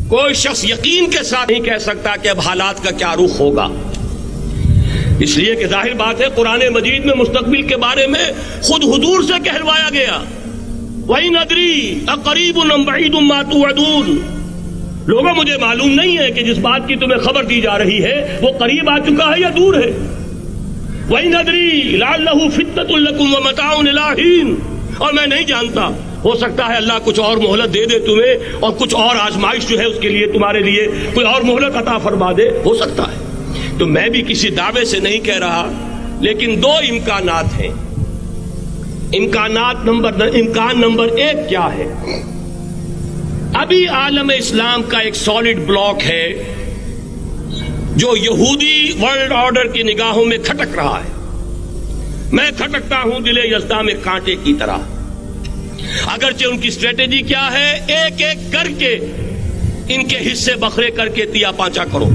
کوئی شخص یقین کے ساتھ نہیں کہہ سکتا کہ اب حالات کا کیا رخ ہوگا، اس لیے کہ ظاہر بات ہے قرآن مجید میں مستقبل کے بارے میں خود حضور سے کہلوایا گیا، وَإِنْ أَدْرِي أَقَرِيبٌ أَمْ بَعِيدٌ مَا تُوعَدُونَ۔ لوگوں مجھے معلوم نہیں ہے کہ جس بات کی تمہیں خبر دی جا رہی ہے وہ قریب آ چکا ہے یا دور ہے۔ وَإِنْ أَدْرِي لَعَلَّهُ فِتْنَةٌ لَكُمْ وَمَتَاعٌ إِلَىٰ حِينٍ، اور میں نہیں جانتا، ہو سکتا ہے اللہ کچھ اور مہلت دے دے تمہیں، اور کچھ اور آزمائش جو ہے اس کے لیے تمہارے لیے کوئی اور مہلت عطا فرما دے، ہو سکتا ہے۔ تو میں بھی کسی دعوے سے نہیں کہہ رہا، لیکن دو امکانات ہیں۔ امکان نمبر ایک کیا ہے؟ ابھی عالم اسلام کا ایک سالڈ بلاک ہے جو یہودی ورلڈ آرڈر کی نگاہوں میں کھٹک رہا ہے۔ میں کھٹکتا ہوں دل یزداں میں کانٹے کی طرح، اگرچہ ان کی اسٹریٹجی کیا ہے، ایک ایک کر کے ان کے حصے بکھرے کر کے تیا پانچا کرو۔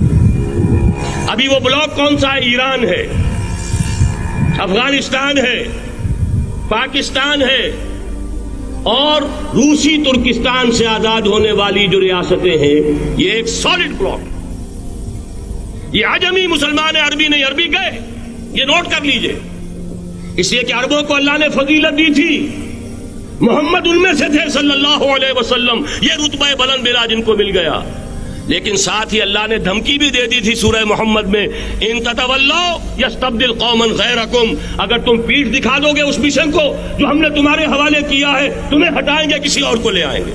ابھی وہ بلاک کون سا ہے؟ ایران ہے، افغانستان ہے، پاکستان ہے، اور روسی ترکستان سے آزاد ہونے والی جو ریاستیں ہیں، یہ ایک سالڈ بلاک۔ یہ عجمی مسلمان عربی نہیں، عربی گئے، یہ نوٹ کر لیجئے، اس لیے کہ عربوں کو اللہ نے فضیلت دی تھی، محمد ان میں سے تھے صلی اللہ علیہ وسلم، یہ رتبہ بلند ملا جن کو مل گیا۔ لیکن ساتھ ہی اللہ نے دھمکی بھی دے دی تھی سورہ محمد میں، ان تتولوا یستبدل قوما غیرکم، اگر تم پیٹھ دکھا دو گے اس مشن کو جو ہم نے تمہارے حوالے کیا ہے، تمہیں ہٹائیں گے، کسی اور کو لے آئیں گے۔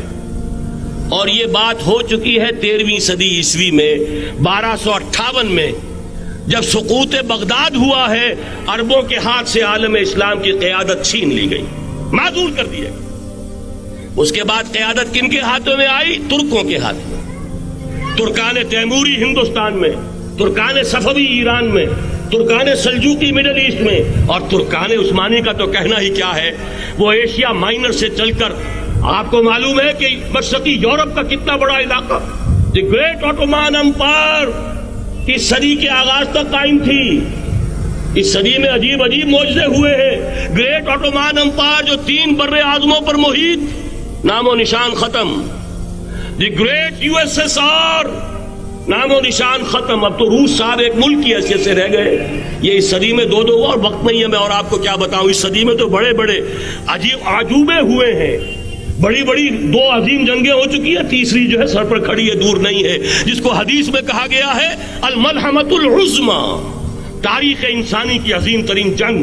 اور یہ بات ہو چکی ہے 13ویں صدی عیسوی میں، 1258 میں جب سقوط بغداد ہوا ہے، عربوں کے ہاتھ سے عالم اسلام کی قیادت چھین لی گئی، معزول کر دیا۔ اس کے بعد قیادت کن کے ہاتھوں میں آئی؟ ترکوں کے ہاتھ میں، ترکان تیموری ہندوستان میں، ترکان صفوی ایران میں، ترکان سلجوقی مڈل ایسٹ میں، اور ترکان عثمانی کا تو کہنا ہی کیا ہے، وہ ایشیا مائنر سے چل کر آپ کو معلوم ہے کہ مشرقی یورپ کا کتنا بڑا علاقہ، دی گریٹ آٹومان امپائر اس صدی کے آغاز تک قائم تھی۔ اس صدی میں عجیب عجیب معجزے ہوئے ہیں۔ گریٹ آٹومان امپائر جو 3 بر اعظموں پر محیط، نام و نشان ختم۔ The great U S S R, نام و نشان ختم۔ اب تو روس صاحب ایک ملک کی حیثیت سے رہ گئے۔ یہ اس صدی میں دو اور وقت نہیں ہے میں اور آپ کو کیا بتاؤں، اس صدی میں تو بڑے بڑے عجیب عجوبے ہوئے ہیں، بڑی بڑی 2 عظیم جنگیں ہو چکی ہیں، تیسری جو ہے سر پر کھڑی ہے، دور نہیں ہے، جس کو حدیث میں کہا گیا ہے الملحمۃ العظمی، تاریخ انسانی کی عظیم ترین جنگ،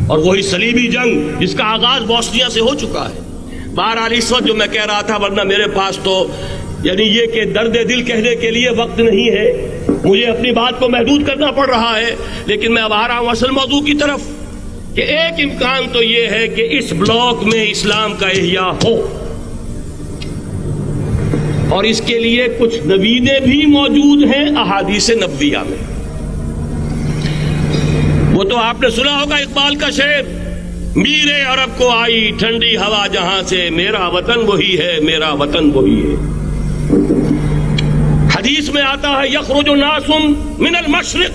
اور وہی صلیبی جنگ جس کا آغاز بوسنیا سے ہو چکا ہے۔ بہرحال اس وقت جو میں کہہ رہا تھا، ورنہ میرے پاس تو یعنی یہ کہ درد دل کہنے کے لیے وقت نہیں ہے، مجھے اپنی بات کو محدود کرنا پڑ رہا ہے، لیکن میں اب آ رہا ہوں اصل موضوع کی طرف، کہ ایک امکان تو یہ ہے کہ اس بلاک میں اسلام کا احیاء ہو، اور اس کے لیے کچھ نویدیں بھی موجود ہیں احادیث نبویہ میں۔ وہ تو آپ نے سنا ہوگا اقبال کا شعر، میرے عرب کو آئی ٹھنڈی ہوا جہاں سے، میرا وطن وہی ہے، میرا وطن وہی ہے۔ حدیث میں آتا ہے یخرج ناس من المشرق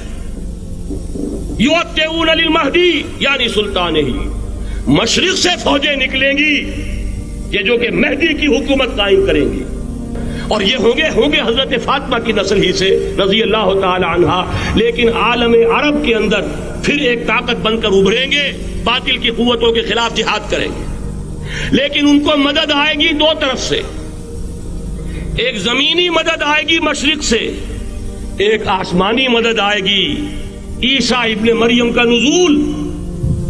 یؤتون للمہدی، یعنی سلطان ہی، مشرق سے فوجیں نکلیں گی کہ جو کہ مہدی کی حکومت قائم کریں گی، اور یہ ہوں گے حضرت فاطمہ کی نسل ہی سے رضی اللہ تعالی عنہا، لیکن عالم عرب کے اندر پھر ایک طاقت بن کر ابھریں گے، باطل کی قوتوں کے خلاف جہاد کریں گے، لیکن ان کو مدد آئے گی 2 طرف سے، ایک زمینی مدد آئے گی مشرق سے، ایک آسمانی مدد آئے گی، عیسیٰ ابن مریم کا نزول،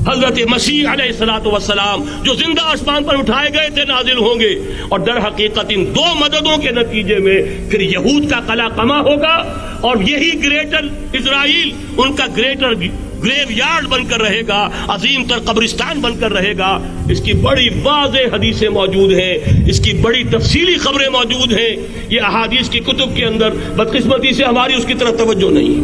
حضرت مسیح علیہ الصلوۃ والسلام جو زندہ آسمان پر اٹھائے گئے تھے نازل ہوں گے، اور در حقیقت ان 2 مددوں کے نتیجے میں پھر یہود کا قلع قمع ہوگا، اور یہی گریٹر اسرائیل ان کا گریٹر گریو یارڈ بن کر رہے گا، عظیم تر قبرستان بن کر رہے گا۔ اس کی بڑی واضح حدیثیں موجود ہیں، اس کی بڑی تفصیلی خبریں موجود ہیں، یہ احادیث کی کتب کے اندر، بدقسمتی سے ہماری اس کی طرف توجہ نہیں ہے۔